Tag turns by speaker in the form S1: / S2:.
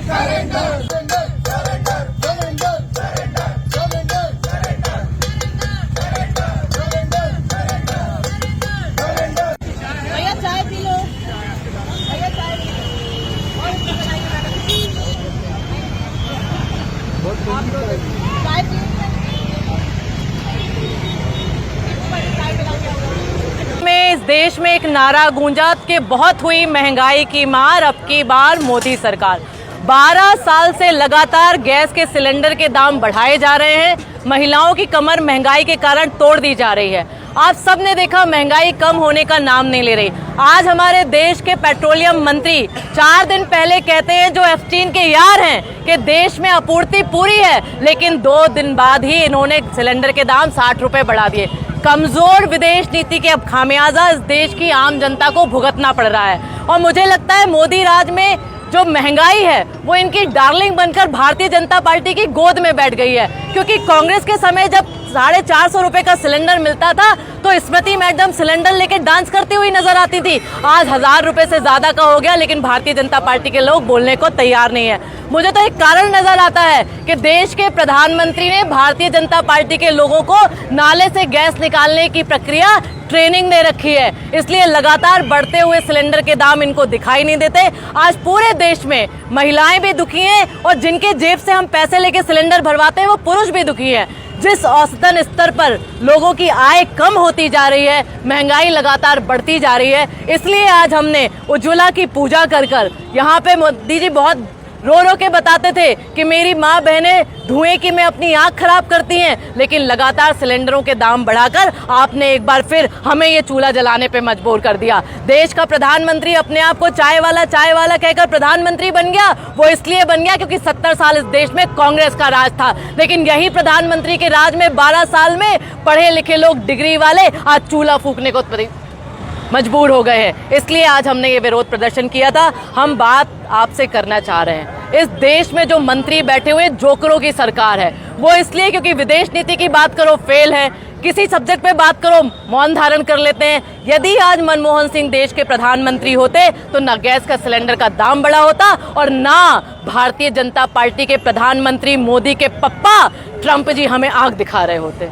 S1: भैया चाय P low, भैया चाय पी लो। चाय पी में इस देश में एक नारा गूंजा कि बहुत हुई महंगाई की मार, अब की बार मोदी सरकार। 12 साल से लगातार गैस के सिलेंडर के दाम बढ़ाए जा रहे हैं। महिलाओं की कमर महंगाई के कारण तोड़ दी जा रही है। आप सब ने देखा महंगाई कम होने का नाम नहीं ले रही। आज हमारे देश के पेट्रोलियम मंत्री 4 दिन पहले कहते हैं जो एफटीन के यार हैं कि देश में आपूर्ति पूरी है, लेकिन 2 दिन बाद ही इन्होंने सिलेंडर के दाम 60 रुपए बढ़ा दिए। कमजोर विदेश नीति के अब खामियाजा इस देश की आम जनता को भुगतना पड़ रहा है। और मुझे लगता है मोदी राज में जो महंगाई है वो इनकी डार्लिंग बनकर भारतीय जनता पार्टी की गोद में बैठ गई है। क्योंकि कांग्रेस के समय जब 450 रुपए का सिलेंडर मिलता था तो स्मृति मैडम सिलेंडर लेके डांस करती हुई नजर आती थी। आज 1000 रुपए से ज्यादा का हो गया, लेकिन भारतीय जनता पार्टी के लोग बोलने को तैयार नहीं है। मुझे तो एक कारण नजर आता है कि देश के प्रधानमंत्री ने भारतीय जनता पार्टी के लोगों को नाले से गैस निकालने की प्रक्रिया ट्रेनिंग दे रखी है, इसलिए लगातार बढ़ते हुए सिलेंडर के दाम इनको दिखाई नहीं देते। आज पूरे देश में महिलाएं भी दुखी हैं और जिनके जेब से हम पैसे लेके सिलेंडर भरवाते हैं वो पुरुष भी दुखी हैं। जिस औसतन स्तर पर लोगों की आय कम होती जा रही है, महंगाई लगातार बढ़ती जा रही है, इसलिए आज हमने उज्ज्वला की पूजा कर कर यहाँ पे मोदी जी बहुत रो रो के बताते थे कि मेरी माँ बहनें धुएं की में अपनी आंख खराब करती हैं, लेकिन लगातार सिलेंडरों के दाम बढ़ाकर आपने एक बार फिर हमें ये चूल्हा जलाने पे मजबूर कर दिया। देश का प्रधानमंत्री अपने आप को चाय वाला कहकर प्रधानमंत्री बन गया। वो इसलिए बन गया क्योंकि 70 साल इस देश में कांग्रेस का राज था, लेकिन यही प्रधानमंत्री के राज में 12 साल में पढ़े लिखे लोग डिग्री वाले आज चूल्हा फूकने को मजबूर हो गए हैं। इसलिए आज हमने ये विरोध प्रदर्शन किया था। हम बात आपसे करना चाह रहे हैं, इस देश में जो मंत्री बैठे हुए जोकरों की सरकार है, वो इसलिए क्योंकि विदेश नीति की बात करो फेल है, किसी सब्जेक्ट पे बात करो मौन धारण कर लेते हैं। यदि आज मनमोहन सिंह देश के प्रधानमंत्री होते तो ना गैस का सिलेंडर का दाम बढ़ा होता और ना भारतीय जनता पार्टी के प्रधानमंत्री मोदी के पप्पा ट्रंप जी हमें आंख दिखा रहे होते।